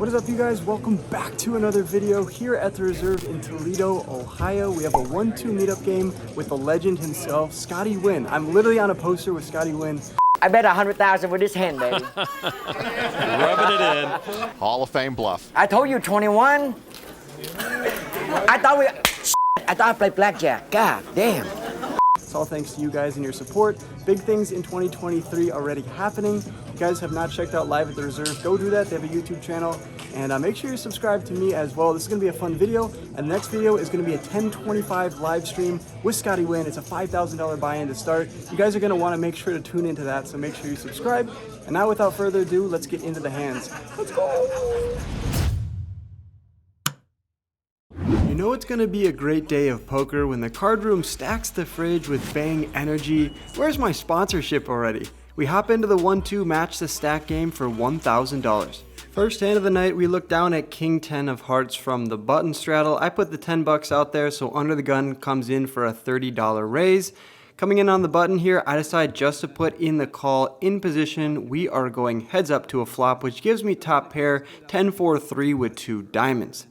What is up, you guys? Welcome back to another video here at the Reserve in Toledo, Ohio. We have a 1-2 meetup game with the legend himself, Scotty Nguyen. I'm literally on a poster with Scotty Nguyen. I bet 100,000 with this hand, baby. Rubbing it in. Hall of Fame bluff. I told you 21. I thought I played blackjack. God damn. It's all thanks to you guys and your support. Big things in 2023 already happening. If you guys have not checked out Live at the Reserve, go do that. They have a YouTube channel. And make sure you subscribe to me as well. This is going to be a fun video. And the next video is going to be a 10:25 live stream with Scotty Nguyen. It's a $5,000 buy-in to start. You guys are going to want to make sure to tune into that. So make sure you subscribe. And now without further ado, let's get into the hands. Let's go! You know it's gonna be a great day of poker when the card room stacks the fridge with Bang Energy. Where's my sponsorship already? We hop into the 1-2 match the stack game for $1,000. First hand of the night, we look down at King 10 of hearts from the button straddle. I put the 10 bucks out there, so under the gun comes in for a $30 raise. Coming in on the button here, I decide just to put in the call in position. We are going heads up to a flop, which gives me top pair 10-4-3 with 2 diamonds.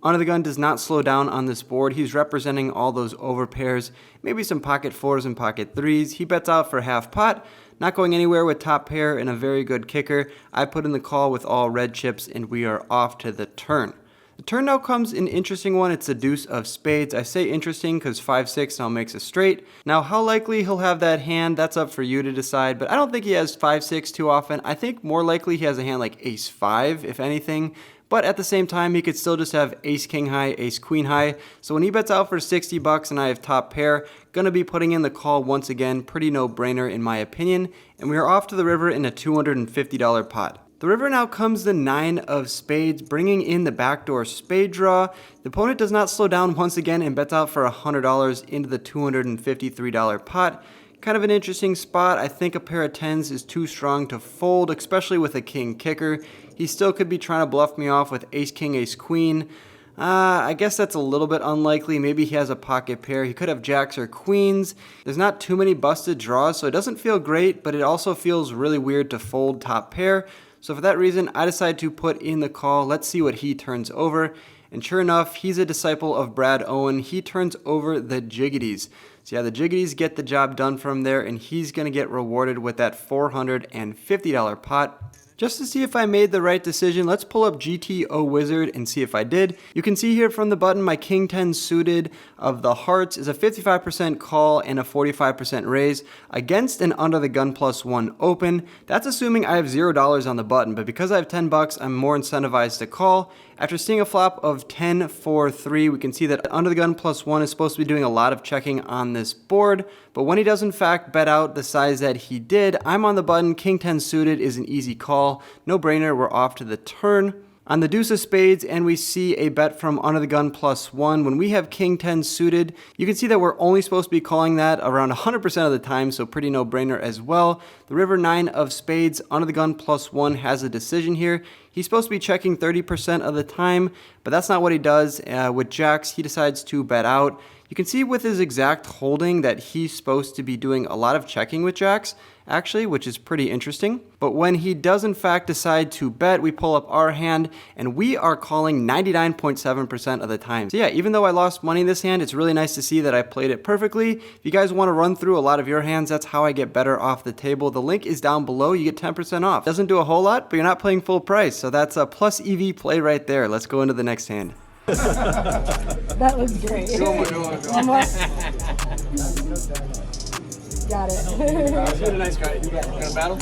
Under the gun does not slow down on this board. He's representing all those over pairs, maybe some pocket 4s and pocket 3s. He bets out for half pot, not going anywhere with top pair and a very good kicker. I put in the call with all red chips and we are off to the turn. The turn now comes an interesting one. It's the deuce of spades. I say interesting because 5-6 now makes a straight. Now how likely he'll have that hand, that's up for you to decide, but I don't think he has 5-6 too often. I think more likely he has a hand like ace-5 if anything. But at the same time, he could still just have ace-king high, ace-queen high. So when he bets out for 60 bucks and I have top pair, gonna be putting in the call once again. Pretty no-brainer in my opinion. And we are off to the river in a $250 pot. The river now comes the 9 of spades, bringing in the backdoor spade draw. The opponent does not slow down once again and bets out for $100 into the $253 pot. Kind of an interesting spot. I think a pair of 10s is too strong to fold, especially with a king kicker. He still could be trying to bluff me off with ace-king, ace-queen. I guess that's a little bit unlikely. Maybe he has a pocket pair. He could have jacks or queens. There's not too many busted draws, so it doesn't feel great, but it also feels really weird to fold top pair. So for that reason, I decided to put in the call. Let's see what he turns over. And sure enough, he's a disciple of Brad Owen. He turns over the jiggities. So yeah, the jiggities get the job done for him there, and he's going to get rewarded with that $450 pot. Just to see if I made the right decision, let's pull up GTO Wizard and see if I did. You can see here from the button, my King 10 suited of the hearts is a 55% call and a 45% raise against an under the gun +1 open. That's assuming I have $0 on the button, but because I have 10 bucks, I'm more incentivized to call. After seeing a flop of 10-4-3, we can see that under the gun +1 is supposed to be doing a lot of checking on this board, but when he does in fact bet out the size that he did, I'm on the button. King 10 suited is an easy call. No brainer, we're off to the turn. On the deuce of spades, and we see a bet from under the gun +1. When we have King 10 suited, you can see that we're only supposed to be calling that around 100% of the time, so pretty no-brainer as well. The river 9 of spades, under the gun +1 has a decision here. He's supposed to be checking 30% of the time, but that's not what he does. With jacks, he decides to bet out. You can see with his exact holding that he's supposed to be doing a lot of checking with jacks, actually, which is pretty interesting. But when he does in fact decide to bet, we pull up our hand and we are calling 99.7% of the time. So yeah, even though I lost money in this hand, it's really nice to see that I played it perfectly. If you guys want to run through a lot of your hands, that's how I get better off the table. The link is down below. You get 10% off. Doesn't do a whole lot, but you're not playing full price. So that's a plus EV play right there. Let's go into the next hand. That was great. One more. Got it. You're a nice guy. You gonna battle?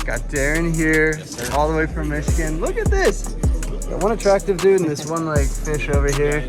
Got Darren here, all the way from Michigan. Look at this. Got one attractive dude and this one like fish over here.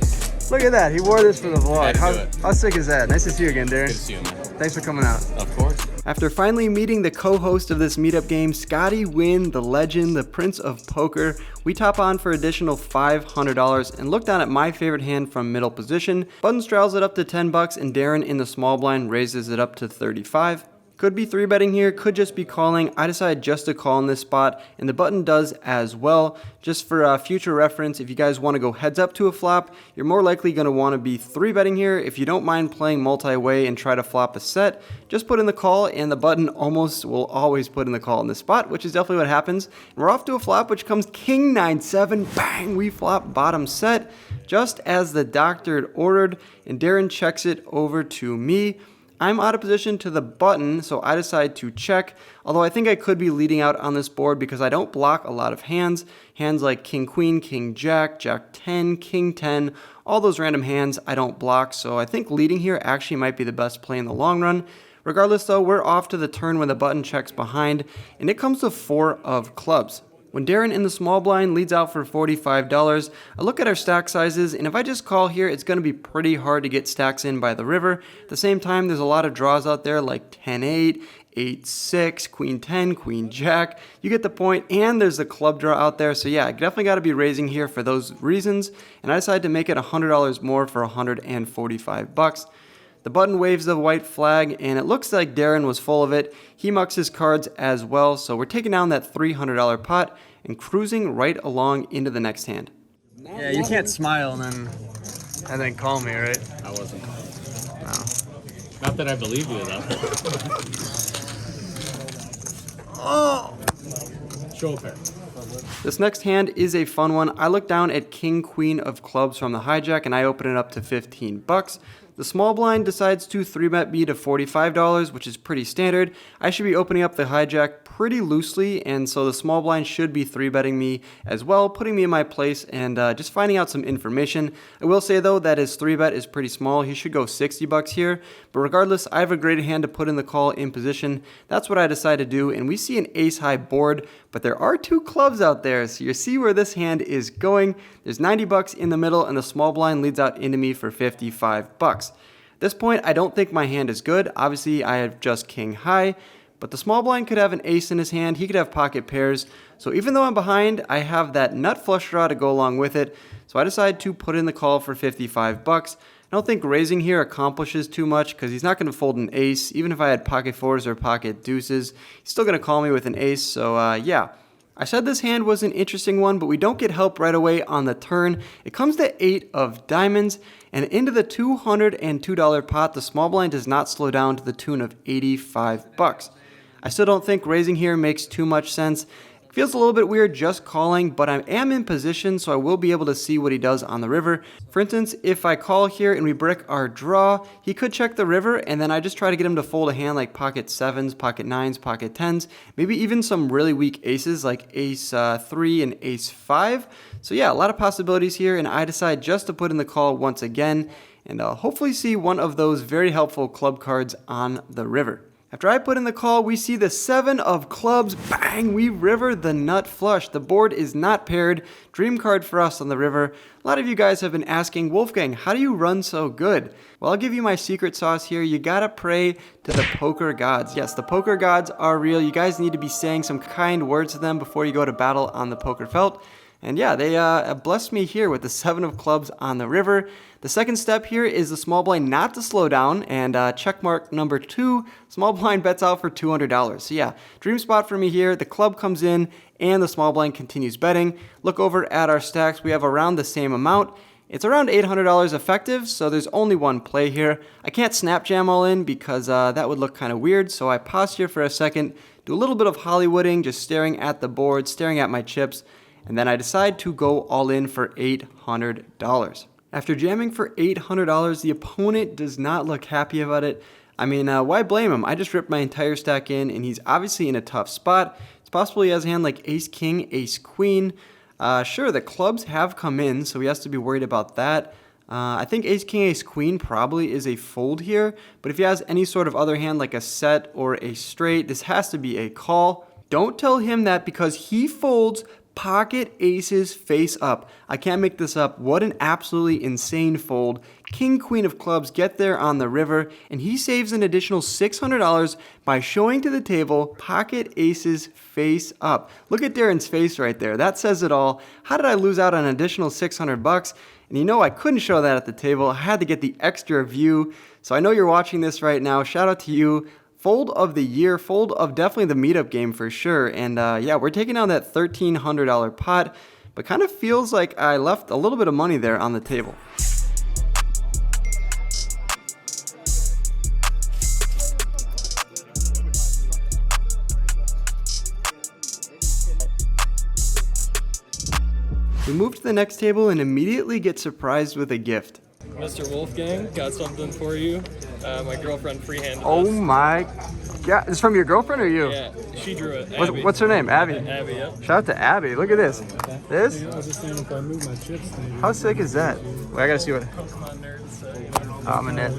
Look at that. He wore this for the vlog. How sick is that? Nice to see you again, Darren. Good to see you, man. Thanks for coming out. Of course. After finally meeting the co-host of this meetup game, Scotty Nguyen, the legend, the prince of poker, we top on for additional $500 and look down at my favorite hand from middle position. Button straddles it up to 10 bucks and Darren in the small blind raises it up to 35. Could be 3-betting here, could just be calling. I decided just to call in this spot, and the button does as well. Just for future reference, if you guys want to go heads up to a flop, you're more likely going to want to be 3-betting here. If you don't mind playing multi-way and try to flop a set, just put in the call, and the button almost will always put in the call in this spot, which is definitely what happens. And we're off to a flop, which comes king 9-7. Bang! We flop bottom set, just as the doctor had ordered, and Darren checks it over to me. I'm out of position to the button, so I decide to check, although I think I could be leading out on this board because I don't block a lot of hands. Hands like king queen, king jack, jack 10, king 10, all those random hands I don't block, so I think leading here actually might be the best play in the long run. Regardless though, we're off to the turn when the button checks behind, and it comes to 4 of clubs. When Darren in the small blind leads out for $45, I look at our stack sizes, and if I just call here, it's going to be pretty hard to get stacks in by the river. At the same time, there's a lot of draws out there like 10-8, 8-6, queen 10, queen jack. You get the point, and there's a club draw out there. So yeah, I definitely got to be raising here for those reasons, and I decided to make it $100 more for $145. The button waves the white flag, and it looks like Darren was full of it. He mucks his cards as well, so we're taking down that $300 pot and cruising right along into the next hand. Yeah, you can't smile and then call me, right? I wasn't. No. Not that I believe you, though. Oh! Show a pair. This next hand is a fun one. I look down at king queen of clubs from the hijack, and I open it up to $15. The small blind decides to 3-bet me to $45, which is pretty standard. I should be opening up the hijack pretty loosely, and so the small blind should be 3-betting me as well, putting me in my place and just finding out some information. I will say though that his 3-bet is pretty small. He should go $60 here, but regardless, I have a great hand to put in the call in position. That's what I decided to do, and we see an ace-high board, but there are 2 clubs out there, so you see where this hand is going. There's $90 in the middle, and the small blind leads out into me for $55. At this point, I don't think my hand is good. Obviously, I have just king high, but the small blind could have an ace in his hand. He could have pocket pairs. So even though I'm behind, I have that nut flush draw to go along with it. So I decide to put in the call for $55. I don't think raising here accomplishes too much because he's not going to fold an ace. Even if I had pocket fours or pocket deuces, he's still going to call me with an ace. So yeah. I said this hand was an interesting one, but we don't get help right away on the turn. It comes to 8 of diamonds, and into the $202 pot, the small blind does not slow down to the tune of $85. I still don't think raising here makes too much sense. It feels a little bit weird just calling, but I am in position, so I will be able to see what he does on the river. For instance, if I call here and we brick our draw, he could check the river, and then I just try to get him to fold a hand like pocket 7s, pocket 9s, pocket 10s, maybe even some really weak aces like ace 3 and ace 5. So yeah, a lot of possibilities here, and I decide just to put in the call once again, and hopefully see one of those very helpful club cards on the river. After I put in the call, we see the 7 of clubs. Bang! We river the nut flush. The board is not paired. Dream card for us on the river. A lot of you guys have been asking, Wolfgang, how do you run so good? Well, I'll give you my secret sauce here. You gotta pray to the poker gods. Yes, the poker gods are real. You guys need to be saying some kind words to them before you go to battle on the poker felt. And yeah, they blessed me here with the 7 of clubs on the river. The second step here is the small blind not to slow down, and check mark number 2, small blind bets out for $200. So yeah, dream spot for me here. The club comes in and the small blind continues betting. Look over at our stacks. We have around the same amount. It's around $800 effective, so there's only one play here. I can't snap jam all in because that would look kind of weird, so I pause here for a second, do a little bit of Hollywooding, just staring at the board, staring at my chips, and then I decide to go all in for $800. After jamming for $800, the opponent does not look happy about it. I mean, why blame him? I just ripped my entire stack in, and he's obviously in a tough spot. It's possible he has a hand like ace-king, ace-queen. Sure, the clubs have come in, so he has to be worried about that. I think ace-king, ace-queen probably is a fold here, but if he has any sort of other hand like a set or a straight, this has to be a call. Don't tell him that because he folds pocket aces face up. I can't make this up. What an absolutely insane fold. King, queen of clubs get there on the river, and he saves an additional $600 by showing to the table pocket aces face up. Look at Darren's face right there. That says it all. How did I lose out on an additional $600? And you know I couldn't show that at the table. I had to get the extra view. So I know you're watching this right now. Shout out to you. Fold of the year, fold of definitely the meetup game for sure. And yeah, we're taking on that $1,300 pot, but kind of feels like I left a little bit of money there on the table. We move to the next table and immediately get surprised with a gift. Mr. Wolfgang, got something for you. My girlfriend freehanded Oh this. my god, this from your girlfriend or you? Yeah, she drew it. Abby. What's her name? Abby. Abby, yep. Shout out to Abby. Look at this. This? I was just saying if I move my chips, maybe. How sick is that? Wait, I gotta see what. Pokemon nerds, so, you know. I'm in it.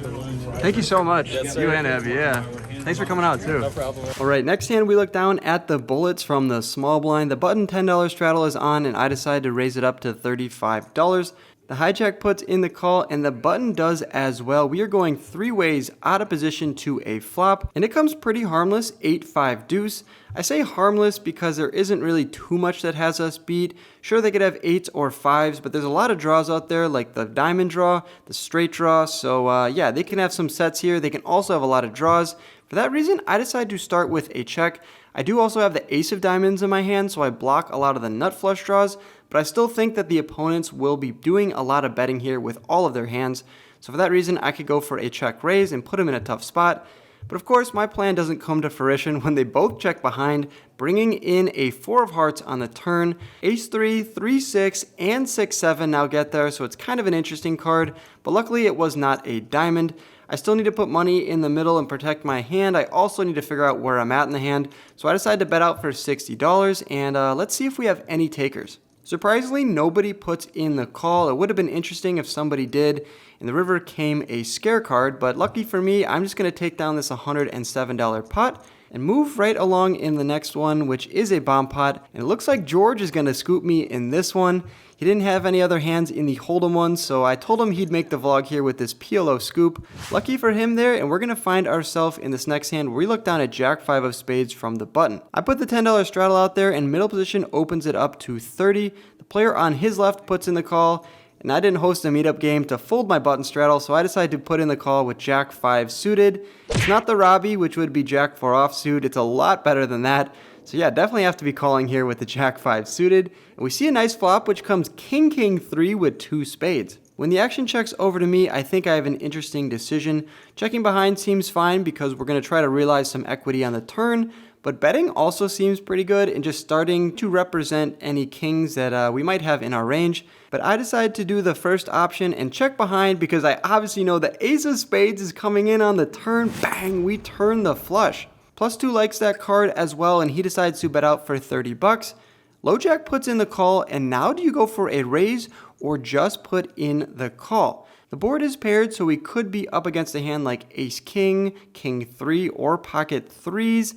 Thank you so much. Yes, sir. You and Abby, yeah. Thanks for coming out too. No problem. All right, next hand we look down at the bullets from the small blind. The button $10 straddle is on and I decide to raise it up to $35. The hijack puts in the call and the button does as well. We are going three ways out of position to a flop and it comes pretty harmless, 8-5 deuce. I say harmless because there isn't really too much that has us beat. Sure, they could have 8s or 5s, but there's a lot of draws out there like the diamond draw, the straight draw. So yeah, they can have some sets here. They can also have a lot of draws. For that reason, I decided to start with a check. I do also have the ace of diamonds in my hand, so I block a lot of the nut flush draws, but I still think that the opponents will be doing a lot of betting here with all of their hands. So for that reason, I could go for a check raise and put them in a tough spot. But of course, my plan doesn't come to fruition when they both check behind, bringing in a 4 of hearts on the turn. Ace 3, 3, 6, and 6, 7 now get there, so it's kind of an interesting card, but luckily it was not a diamond. I still need to put money in the middle and protect my hand. I also need to figure out where I'm at in the hand, so I decided to bet out for $60, and let's see if we have any takers. Surprisingly, nobody puts in the call. It would have been interesting if somebody did. In the river came a scare card, but lucky for me, I'm just going to take down this $107 pot and move right along in the next one, which is a bomb pot. And it looks like George is going to scoop me in this one. He didn't have any other hands in the hold'em one, so I told him he'd make the vlog here with this PLO scoop. Lucky for him there, and we're going to find ourselves in this next hand where we look down at Jack 5 of spades from the button. I put the $10 straddle out there, and middle position opens it up to 30. The player on his left puts in the call, and I didn't host a meetup game to fold my button straddle, so I decided to put in the call with Jack 5 suited. It's not the Robbie, which would be Jack 4 offsuit. It's a lot better than that. So yeah, definitely have to be calling here with the Jack 5 suited. And we see a nice flop, which comes King, King 3 with 2 spades. When the action checks over to me, I think I have an interesting decision. Checking behind seems fine because we're going to try to realize some equity on the turn. But betting also seems pretty good and just starting to represent any kings that we might have in our range. But I decided to do the first option and check behind because I obviously know the ace of spades is coming in on the turn. Bang, we turn the flush. +2 likes that card as well and he decides to bet out for $30. Low jack puts in the call and now do you go for a raise or just put in the call? The board is paired so we could be up against a hand like ace king, king 3 or pocket 3s.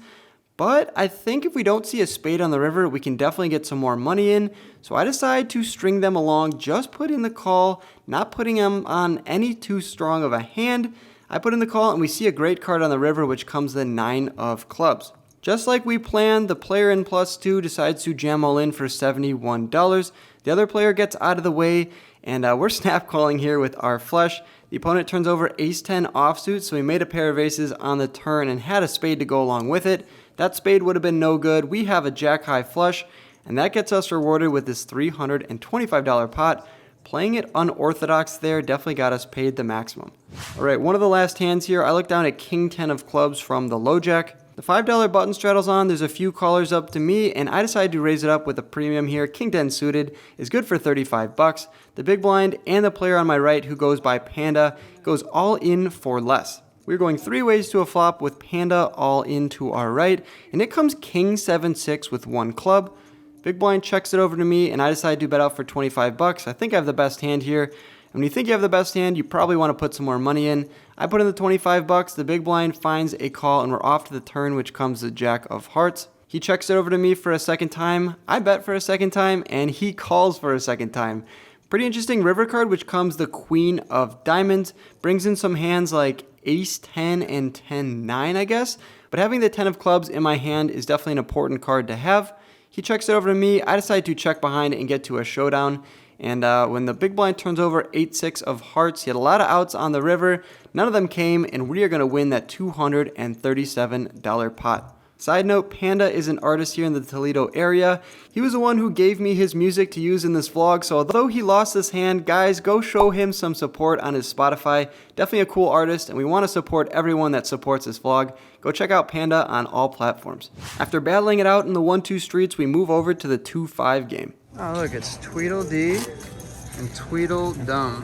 But I think if we don't see a spade on the river, we can definitely get some more money in. So I decide to string them along, just put in the call, not putting them on any too strong of a hand. I put in the call and we see a great card on the river, which comes the 9 of clubs. Just like we planned, the player in +2 decides to jam all in for $71. The other player gets out of the way and we're snap calling here with our flush. The opponent turns over ace 10 offsuit, so we made a pair of aces on the turn and had a spade to go along with it. That spade would have been no good. We have a jack high flush, and that gets us rewarded with this $325 pot. Playing it unorthodox there definitely got us paid the maximum. All right, one of the last hands here. I look down at king 10 of clubs from the low jack. The $5 button straddles on. There's a few callers up to me, and I decided to raise it up with a premium here. King 10 suited is good for $35. The big blind and the player on my right, who goes by Panda, goes all in for less. We're going 3 ways to a flop with Panda all in to our right, and it comes king 7-6 with 1 club. Big blind checks it over to me, and I decide to bet out for $25. I think I have the best hand here. And when you think you have the best hand, you probably want to put some more money in. I put in the $25. The big blind finds a call, and we're off to the turn, which comes the jack of hearts. He checks it over to me for a second time. I bet for a second time, and he calls for a second time. Pretty interesting river card, which comes the queen of diamonds. Brings in some hands like ace 10 and 10-9, I guess. But having the 10 of clubs in my hand is definitely an important card to have. He checks it over to me. I decide to check behind and get to a showdown. And when the big blind turns over 8-6 of hearts, he had a lot of outs on the river. None of them came, and we are going to win that $237 pot. Side note, Panda is an artist here in the Toledo area. He was the one who gave me his music to use in this vlog, so although he lost his hand, guys, go show him some support on his Spotify. Definitely a cool artist, and we want to support everyone that supports this vlog. Go check out Panda on all platforms. After battling it out in the 1-2 streets, we move over to the 2-5 game. Oh look, it's Tweedledee and Tweedledum.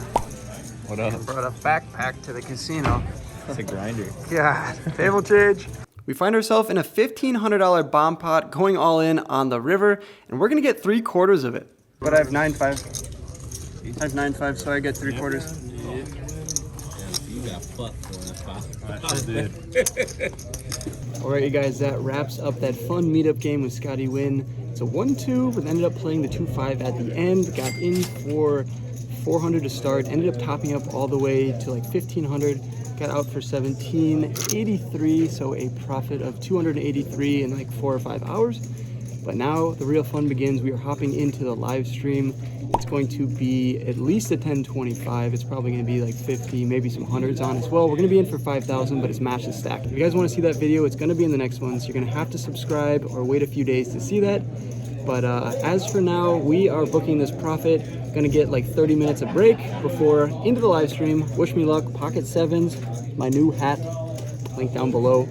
What up? Brought a backpack to the casino. It's a grinder. God, table change. We find ourselves in a $1,500 bomb pot going all in on the river, and we're going to get 3/4 of it. But I have 9-5. I have 9-5, so I get 3/4. You got fucked for that spot. Alright you guys, that wraps up that fun meetup game with Scotty Win. It's a 1-2, but ended up playing the 2-5 at the end. Got in for 400 to start, ended up topping up all the way to like 1,500. Got out for 1783, so a profit of 283 in like 4 or 5 hours. But now the real fun begins. We are hopping into the live stream. It's going to be at least a 1025. It's probably going to be like 50, maybe some hundreds on as well. We're going to be in for 5,000, but it's match and stack. If you guys want to see that video, it's going to be in the next one, so you're going to have to subscribe or wait a few days to see that. But as for now, we are booking this profit. Gonna get like 30 minutes of break before into the live stream. Wish me luck. Pocket Sevens, my new hat, link down below.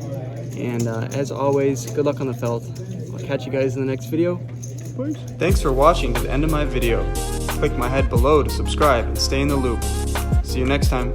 And as always, good luck on the felt. I'll catch you guys in the next video. Peace. Thanks for watching to the end of my video. Click my head below to subscribe and stay in the loop. See you next time.